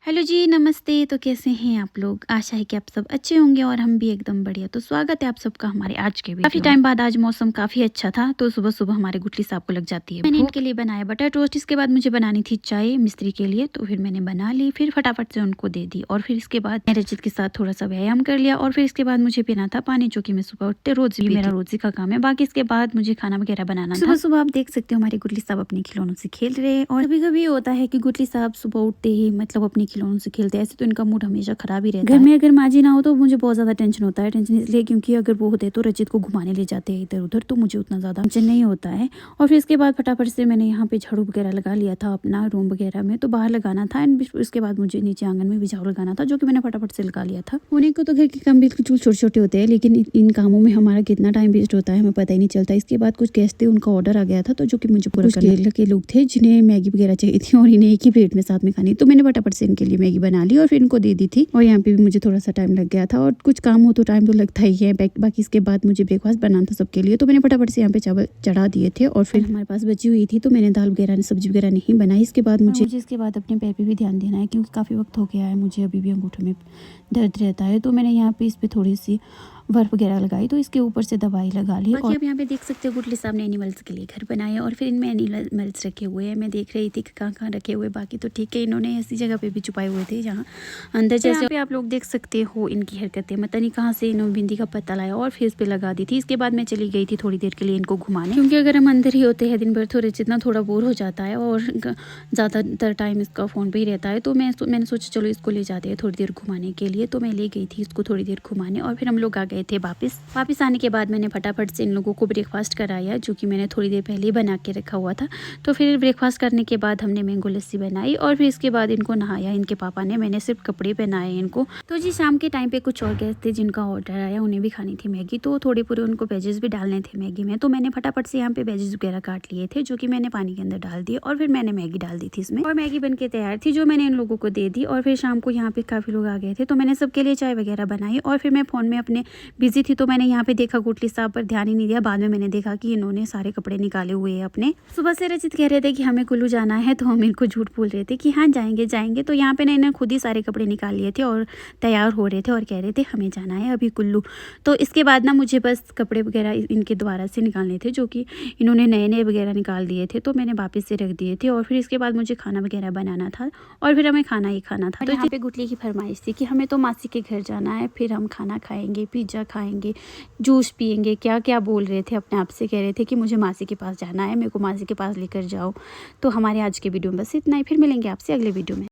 Hello जी, नमस्ते। तो कैसे हैं आप लोग? आशा है कि आप सब अच्छे होंगे और हम भी एकदम बढ़िया। तो स्वागत है आप सबका हमारे आज के वीडियो। काफी टाइम बाद आज मौसम काफी अच्छा था, तो सुबह सुबह हमारे गुटली साहब को लग जाती है। मैंने इनके लिए बनाया बटर टोस्ट। इसके बाद मुझे बनानी थी चाय मिस्त्री के लिए, तो फिर मैंने बना ली, फिर फटाफट से उनको दे दी। और फिर इसके बाद मैं रचित के साथ थोड़ा सा व्यायाम कर लिया। और फिर इसके बाद मुझे पीना था पानी, जो की मैं सुबह उठते रोज मेरा रोजी का काम है। बाकी इसके बाद मुझे खाना वगैरह बनाना था। सुबह सुबह आप देख सकते हो हमारे गुटली साहब अपने खिलौनों से खेल रहे हैं। और कभी कभी होता है कि गुटली साहब सुबह उठते ही मतलब अपने खिलौनों से खेलते हैं, तो इनका मूड हमेशा खराब ही रहता है। घर में अगर माँ जी ना हो तो मुझे बहुत ज्यादा टेंशन होता है। टेंशन इसलिए क्योंकि अगर वो होते तो रचित को घुमाने ले जाते हैं इधर उधर, तो मुझे उतना ज्यादा टेंशन नहीं होता है। और फिर इसके बाद फटाफट से मैंने यहाँ पे झाड़ू वगैरह लगा लिया था अपना रूम वगैरह में, तो बाहर लगाना था। एंड इसके बाद मुझे नीचे आंगन में भी झाड़ू लगाना था, जो कि मैंने फटाफट से लगा लिया था। होने को तो घर के काम बिल्कुल छोटे छोटे होते हैं, लेकिन इन कामों में हमारा कितना टाइम वेस्ट होता है हमें पता ही नहीं चलता। इसके बाद कुछ गेस्ट थे, उनका ऑर्डर आ गया था, तो जो कि मुझे पूरा केरला के लोग थे जिन्हें मैगी वगैरह चाहिए थी और इन्हें एक ही प्लेट में साथ में खानी, तो मैंने फटाफट से इनके लिए मैगी बना ली और फिर इनको दे दी थी। और यहाँ पे भी मुझे थोड़ा सा टाइम लग गया था, और कुछ काम हो तो टाइम तो लगता ही है। बाकी इसके बाद मुझे ब्रेकफास्ट बनाना था सबके लिए, तो मैंने फटाफट से यहाँ पे चावल चढ़ा दिए थे। और फिर हमारे पास बची हुई थी, तो मैंने दाल वगैरह सब्जी वगैरह नहीं बनाई। इसके बाद मुझे इसके बाद अपने पैर पे भी ध्यान देना है, क्योंकि काफ़ी वक्त हो गया है, मुझे अभी भी अंगूठे में दर्द रहता है। तो मैंने यहाँ पे इस पर थोड़ी सी बर्फ वगैरह लगाई, तो इसके ऊपर से दवाई लगा ली। और आप यहाँ पे देख सकते हो गुटली साहब ने एनिमल्स के लिए घर बनाए, और फिर इनमें एनिमल्स रखे हुए हैं। मैं देख रही थी कि कहाँ कहाँ रखे हुए, बाकी तो ठीक है। इन्होंने ऐसी जगह पे भी छुपाए हुए थे जहाँ अंदर, जैसे पे आप लोग देख सकते हो इनकी हरकतें। पता नहीं कहाँ से इन्होंने बिंदी का पत्ता लाया और फेस पे लगा दी थी। इसके बाद मैं चली गई थी थोड़ी देर के लिए इनको घुमाने, क्योंकि अगर हम अंदर ही होते हैं दिन भर तो जितना थोड़ा बोर हो जाता है और ज़्यादातर टाइम इसका फ़ोन पे ही रहता है। तो मैंने सोचा चलो इसको ले जाते हैं थोड़ी देर घुमाने के लिए। तो मैं ले गई थी इसको थोड़ी देर घुमाने, और फिर हम लोग आ गए थे वापस आने के बाद मैंने फटाफट से इन लोगों को ब्रेकफास्ट कराया, जो कि मैंने थोड़ी देर पहले ही बना के रखा हुआ था। तो फिर ब्रेकफास्ट करने के बाद हमने मैंगो लस्सी बनाई, और फिर इसके बाद इनको नहाया इनके पापा ने। मैंने सिर्फ कपड़े पहनाए इनको। तो जी शाम के टाइम पे कुछ और गेस्ट थे जिनका ऑर्डर आया, उन्हें भी खानी थी मैगी, तो थोड़े पूरे उनको वेजेस भी डालने थे मैगी में। तो मैंने फटाफट से यहाँ पे वेजेस वगैरह काट लिए थे, जो कि मैंने पानी के अंदर डाल दिए, और फिर मैंने मैगी डाल दी थी इसमें, और मैगी बन के तैयार थी, जो मैंने इन लोगों को दे दी। और फिर शाम को यहाँ पे काफ़ी लोग आ गए थे, तो मैंने सबके लिए चाय वगैरह बनाई। और फिर मैं फ़ोन में अपने बिजी थी, तो मैंने यहाँ पे देखा गुटली साहब पर ध्यान ही नहीं दिया। बाद में मैंने देखा कि इन्होंने सारे कपड़े निकाले हुए हैं अपने। सुबह से रचित कह रहे थे कि हमें कुल्लू जाना है, तो हम इनको झूठ बोल रहे थे कि हाँ जाएंगे जाएंगे। तो यहाँ पे ना इन्होंने खुद ही सारे कपड़े निकाल लिए थे और तैयार हो रहे थे और कह रहे थे हमें जाना है अभी कुल्लू। तो इसके बाद ना मुझे बस कपड़े वगैरह इनके द्वारा से निकालने थे, जो कि इन्होंने नए नए वगैरह निकाल दिए थे, तो मैंने वापस से रख दिए थे। और फिर इसके बाद मुझे खाना वगैरह बनाना था, और फिर हमें खाना ही खाना था। तो यहाँ पे गुटली की फरमाइश थी कि हमें तो मासी के घर जाना है, फिर हम खाना खाएंगे, पिज्ज़ा खाएंगे, जूस पियेंगे, क्या क्या बोल रहे थे अपने आप से। कह रहे थे कि मुझे मासी के पास जाना है, मेरे को मासी के पास लेकर जाओ। तो हमारे आज के वीडियो में बस इतना ही, फिर मिलेंगे आपसे अगले वीडियो में।